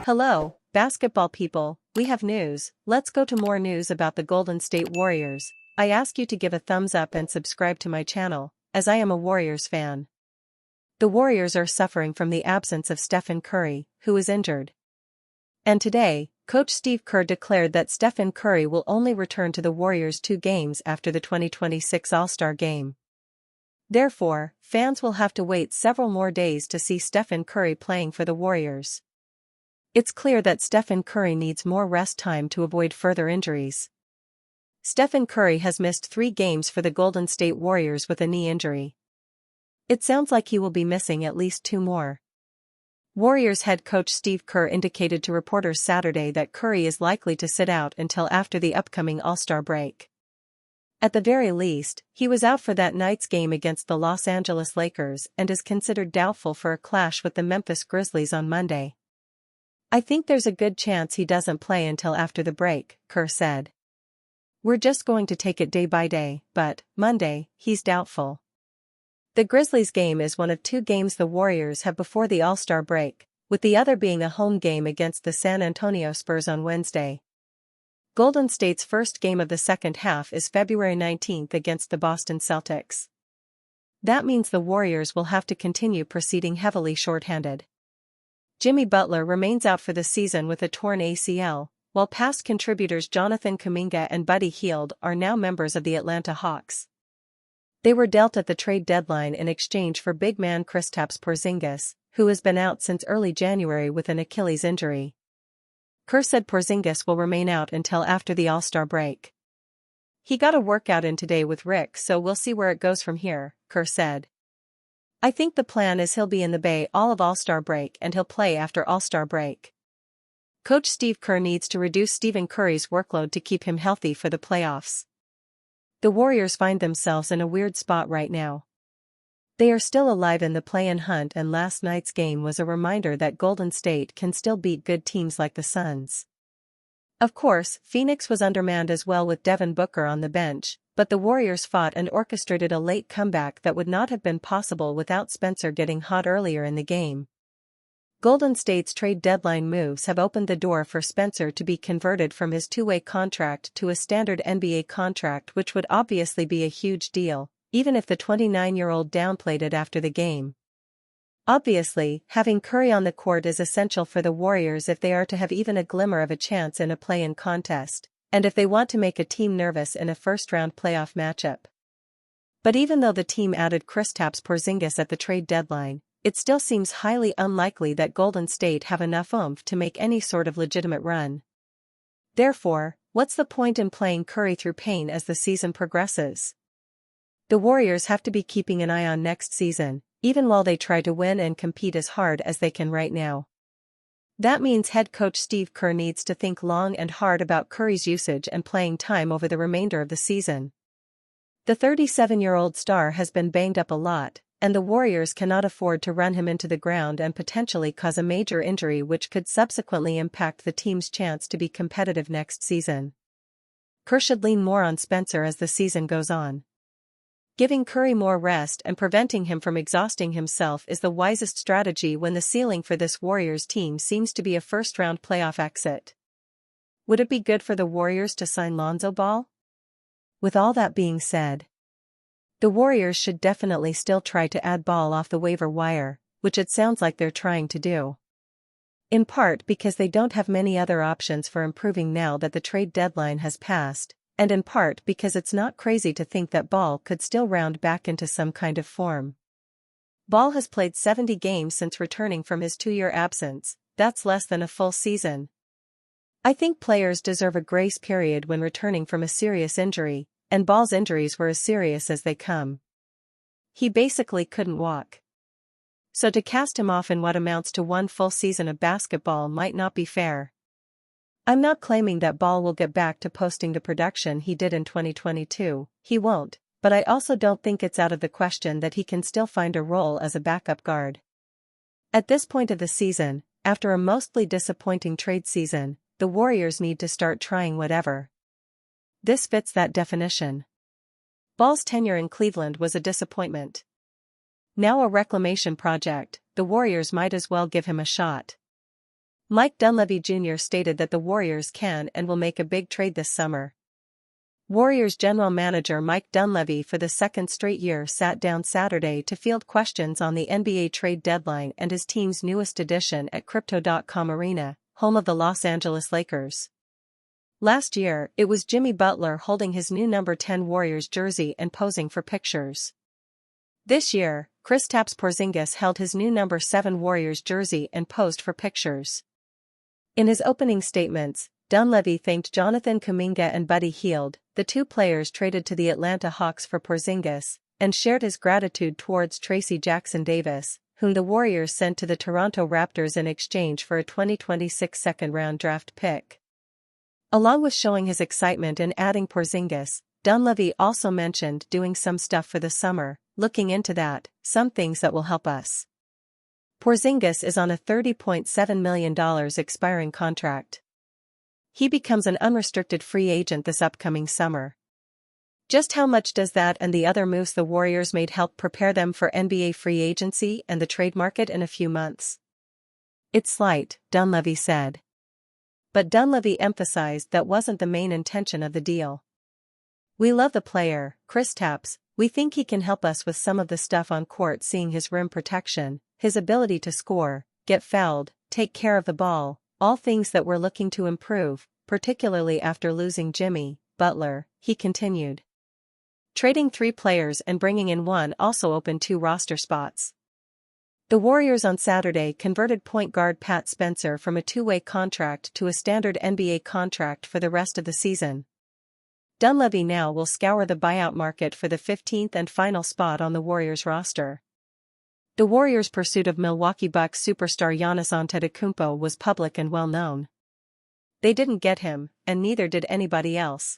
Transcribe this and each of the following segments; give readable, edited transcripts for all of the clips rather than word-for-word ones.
Hello, basketball people, we have news. Let's go to more news about the Golden State Warriors. I ask you to give a thumbs up and subscribe to my channel, as I am a Warriors fan. The Warriors are suffering from the absence of Stephen Curry, who is injured. And today, Coach Steve Kerr declared that Stephen Curry will only return to the Warriors 2 games after the 2026 All-Star Game. Therefore, fans will have to wait several more days to see Stephen Curry playing for the Warriors. It's clear that Stephen Curry needs more rest time to avoid further injuries. Stephen Curry has missed 3 games for the Golden State Warriors with a knee injury. It sounds like he will be missing at least 2 more. Warriors head coach Steve Kerr indicated to reporters Saturday that Curry is likely to sit out until after the upcoming All-Star break. At the very least, he was out for that night's game against the Los Angeles Lakers and is considered doubtful for a clash with the Memphis Grizzlies on Monday. "I think there's a good chance he doesn't play until after the break," Kerr said. "We're just going to take it day by day, but, Monday, he's doubtful." The Grizzlies game is one of 2 games the Warriors have before the All-Star break, with the other being a home game against the San Antonio Spurs on Wednesday. Golden State's first game of the second half is February 19 against the Boston Celtics. That means the Warriors will have to continue proceeding heavily shorthanded. Jimmy Butler remains out for the season with a torn ACL, while past contributors Jonathan Kuminga and Buddy Hield are now members of the Atlanta Hawks. They were dealt at the trade deadline in exchange for big man Kristaps Porzingis, who has been out since early January with an Achilles injury. Kerr said Porzingis will remain out until after the All-Star break. "He got a workout in today with Rick, so we'll see where it goes from here," Kerr said. "I think the plan is he'll be in the Bay all of All-Star break and he'll play after All-Star break." Coach Steve Kerr needs to reduce Stephen Curry's workload to keep him healthy for the playoffs. The Warriors find themselves in a weird spot right now. They are still alive in the play-in hunt, and last night's game was a reminder that Golden State can still beat good teams like the Suns. Of course, Phoenix was undermanned as well with Devin Booker on the bench, but the Warriors fought and orchestrated a late comeback that would not have been possible without Spencer getting hot earlier in the game. Golden State's trade deadline moves have opened the door for Spencer to be converted from his 2-way contract to a standard NBA contract, which would obviously be a huge deal, even if the 29-year-old downplayed it after the game. Obviously, having Curry on the court is essential for the Warriors if they are to have even a glimmer of a chance in a play-in contest, and if they want to make a team nervous in a first-round playoff matchup. But even though the team added Kristaps Porzingis at the trade deadline, it still seems highly unlikely that Golden State have enough oomph to make any sort of legitimate run. Therefore, what's the point in playing Curry through pain as the season progresses? The Warriors have to be keeping an eye on next season, even while they try to win and compete as hard as they can right now. That means head coach Steve Kerr needs to think long and hard about Curry's usage and playing time over the remainder of the season. The 37-year-old star has been banged up a lot, and the Warriors cannot afford to run him into the ground and potentially cause a major injury which could subsequently impact the team's chance to be competitive next season. Kerr should lean more on Spencer as the season goes on. Giving Curry more rest and preventing him from exhausting himself is the wisest strategy when the ceiling for this Warriors team seems to be a first-round playoff exit. Would it be good for the Warriors to sign Lonzo Ball? With all that being said, the Warriors should definitely still try to add Ball off the waiver wire, which it sounds like they're trying to do. In part because they don't have many other options for improving now that the trade deadline has passed, and in part because it's not crazy to think that Ball could still round back into some kind of form. Ball has played 70 games since returning from his 2-year absence. That's less than a full season. I think players deserve a grace period when returning from a serious injury, and Ball's injuries were as serious as they come. He basically couldn't walk. So to cast him off in what amounts to 1 full season of basketball might not be fair. I'm not claiming that Ball will get back to posting the production he did in 2022, he won't, but I also don't think it's out of the question that he can still find a role as a backup guard. At this point of the season, after a mostly disappointing trade season, the Warriors need to start trying whatever. This fits that definition. Ball's tenure in Cleveland was a disappointment. Now a reclamation project, the Warriors might as well give him a shot. Mike Dunleavy Jr. stated that the Warriors can and will make a big trade this summer. Warriors general manager Mike Dunleavy for the second straight year sat down Saturday to field questions on the NBA trade deadline and his team's newest addition at Crypto.com Arena, home of the Los Angeles Lakers. Last year, it was Jimmy Butler holding his new number 10 Warriors jersey and posing for pictures. This year, Kristaps Porzingis held his new number 7 Warriors jersey and posed for pictures. In his opening statements, Dunleavy thanked Jonathan Kuminga and Buddy Hield, the two players traded to the Atlanta Hawks for Porzingis, and shared his gratitude towards Tracy Jackson-Davis, whom the Warriors sent to the Toronto Raptors in exchange for a 2026 second-round draft pick. Along with showing his excitement in adding Porzingis, Dunleavy also mentioned doing some stuff for the summer, looking into that, some things that will help us. Porzingis is on a $30.7 million expiring contract. He becomes an unrestricted free agent this upcoming summer. Just how much does that and the other moves the Warriors made help prepare them for NBA free agency and the trade market in a few months? It's slight, Dunleavy said. But Dunleavy emphasized that wasn't the main intention of the deal. We love the player, Kristaps. We think he can help us with some of the stuff on court, seeing his rim protection, his ability to score, get fouled, take care of the ball, all things that we're looking to improve, particularly after losing Jimmy Butler, he continued. Trading 3 players and bringing in one also opened 2 roster spots. The Warriors on Saturday converted point guard Pat Spencer from a 2-way contract to a standard NBA contract for the rest of the season. Dunleavy now will scour the buyout market for the 15th and final spot on the Warriors roster. The Warriors' pursuit of Milwaukee Bucks superstar Giannis Antetokounmpo was public and well known. They didn't get him, and neither did anybody else.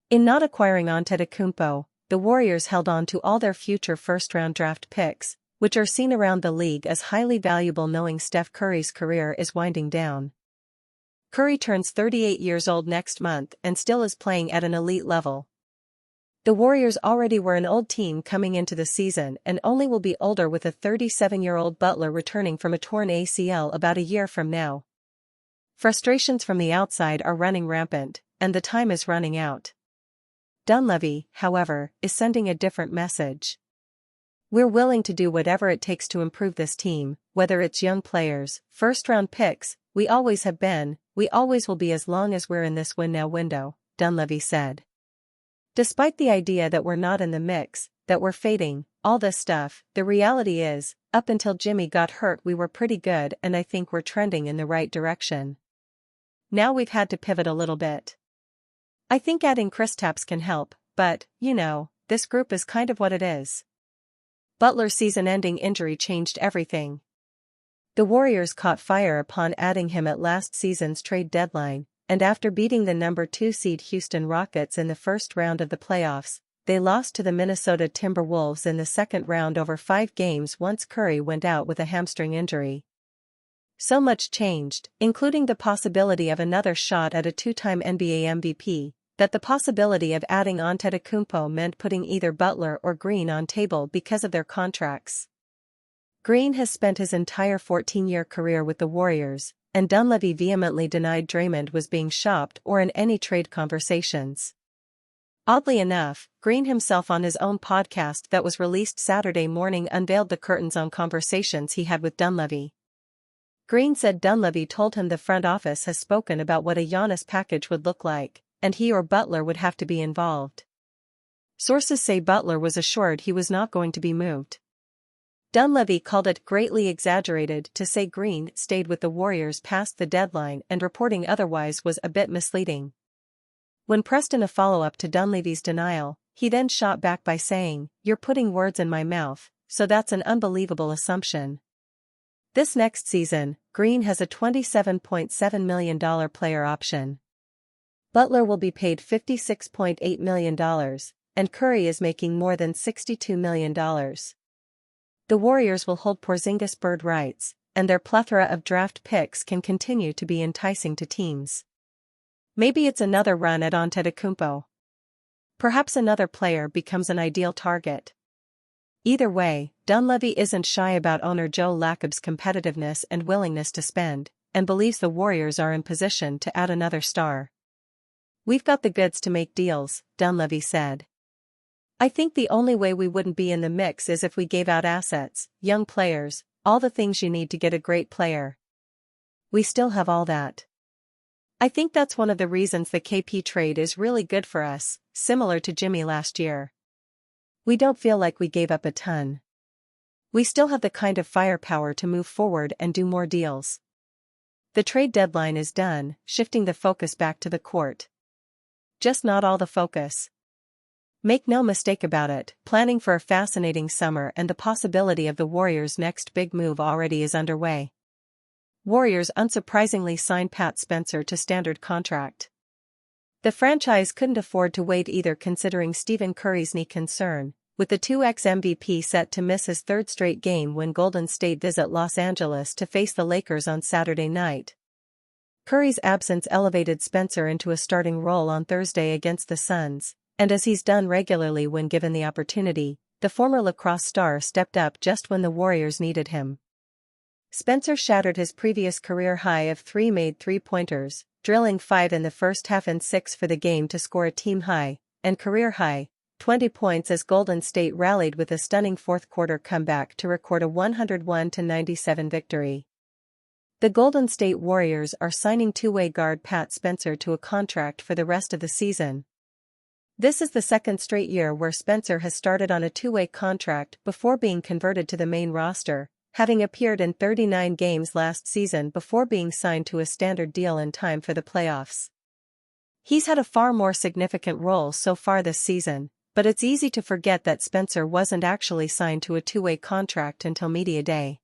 In not acquiring Antetokounmpo, the Warriors held on to all their future first-round draft picks, which are seen around the league as highly valuable, knowing Steph Curry's career is winding down. Curry turns 38 years old next month and still is playing at an elite level. The Warriors already were an old team coming into the season and only will be older with a 37-year-old Butler returning from a torn ACL about a year from now. Frustrations from the outside are running rampant, and the time is running out. Dunleavy, however, is sending a different message. We're willing to do whatever it takes to improve this team, whether it's young players, first-round picks. We always have been, we always will be as long as we're in this win-now window, Dunleavy said. Despite the idea that we're not in the mix, that we're fading, all this stuff, the reality is, up until Jimmy got hurt we were pretty good, and I think we're trending in the right direction. Now we've had to pivot a little bit. I think adding Kristaps can help, but, this group is kind of what it is. Butler's season-ending injury changed everything. The Warriors caught fire upon adding him at last season's trade deadline, and after beating the number 2 seed Houston Rockets in the first round of the playoffs, they lost to the Minnesota Timberwolves in the second round over 5 games once Curry went out with a hamstring injury. So much changed, including the possibility of another shot at a 2-time NBA MVP, that the possibility of adding Antetokounmpo meant putting either Butler or Green on table because of their contracts. Green has spent his entire 14-year career with the Warriors, and Dunleavy vehemently denied Draymond was being shopped or in any trade conversations. Oddly enough, Green himself on his own podcast that was released Saturday morning unveiled the curtains on conversations he had with Dunleavy. Green said Dunleavy told him the front office has spoken about what a Giannis package would look like, and he or Butler would have to be involved. Sources say Butler was assured he was not going to be moved. Dunleavy called it greatly exaggerated to say Green stayed with the Warriors past the deadline, and reporting otherwise was a bit misleading. When pressed in a follow-up to Dunleavy's denial, he then shot back by saying, "You're putting words in my mouth, so that's an unbelievable assumption." This next season, Green has a $27.7 million player option. Butler will be paid $56.8 million, and Curry is making more than $62 million. The Warriors will hold Porzingis bird rights, and their plethora of draft picks can continue to be enticing to teams. Maybe it's another run at Antetokounmpo. Perhaps another player becomes an ideal target. Either way, Dunleavy isn't shy about owner Joe Lacob's competitiveness and willingness to spend, and believes the Warriors are in position to add another star. "We've got the goods to make deals," Dunleavy said. "I think the only way we wouldn't be in the mix is if we gave out assets, young players, all the things you need to get a great player. We still have all that. I think that's one of the reasons the KP trade is really good for us, similar to Jimmy last year. We don't feel like we gave up a ton. We still have the kind of firepower to move forward and do more deals." The trade deadline is done, shifting the focus back to the court. Just not all the focus. Make no mistake about it, planning for a fascinating summer and the possibility of the Warriors' next big move already is underway. Warriors unsurprisingly signed Pat Spencer to standard contract. The franchise couldn't afford to wait either, considering Stephen Curry's knee concern, with the 2x MVP set to miss his third straight game when Golden State visit Los Angeles to face the Lakers on Saturday night. Curry's absence elevated Spencer into a starting role on Thursday against the Suns, and as he's done regularly when given the opportunity, the former lacrosse star stepped up just when the Warriors needed him. Spencer shattered his previous career high of 3 made three-pointers, drilling 5 in the first half and 6 for the game to score a team-high, and career-high, 20 points as Golden State rallied with a stunning fourth-quarter comeback to record a 101-97 victory. The Golden State Warriors are signing two-way guard Pat Spencer to a contract for the rest of the season. This is the second straight year where Spencer has started on a two-way contract before being converted to the main roster, having appeared in 39 games last season before being signed to a standard deal in time for the playoffs. He's had a far more significant role so far this season, but it's easy to forget that Spencer wasn't actually signed to a two-way contract until media day.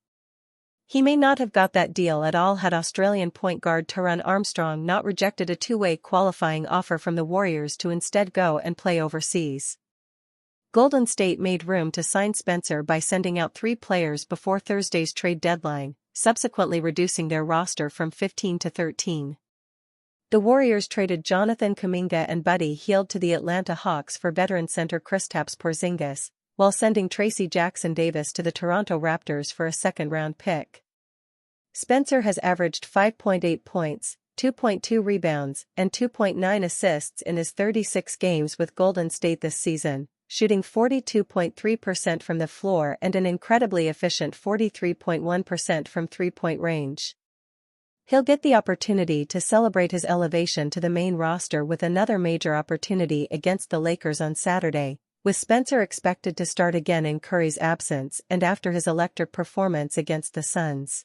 He may not have got that deal at all had Australian point guard Taran Armstrong not rejected a two-way qualifying offer from the Warriors to instead go and play overseas. Golden State made room to sign Spencer by sending out 3 players before Thursday's trade deadline, subsequently reducing their roster from 15 to 13. The Warriors traded Jonathan Kuminga and Buddy Hield to the Atlanta Hawks for veteran center Kristaps Porzingis, while sending Tracy Jackson-Davis to the Toronto Raptors for a second-round pick. Spencer has averaged 5.8 points, 2.2 rebounds, and 2.9 assists in his 36 games with Golden State this season, shooting 42.3% from the floor and an incredibly efficient 43.1% from three-point range. He'll get the opportunity to celebrate his elevation to the main roster with another major opportunity against the Lakers on Saturday, with Spencer expected to start again in Curry's absence and after his electric performance against the Suns.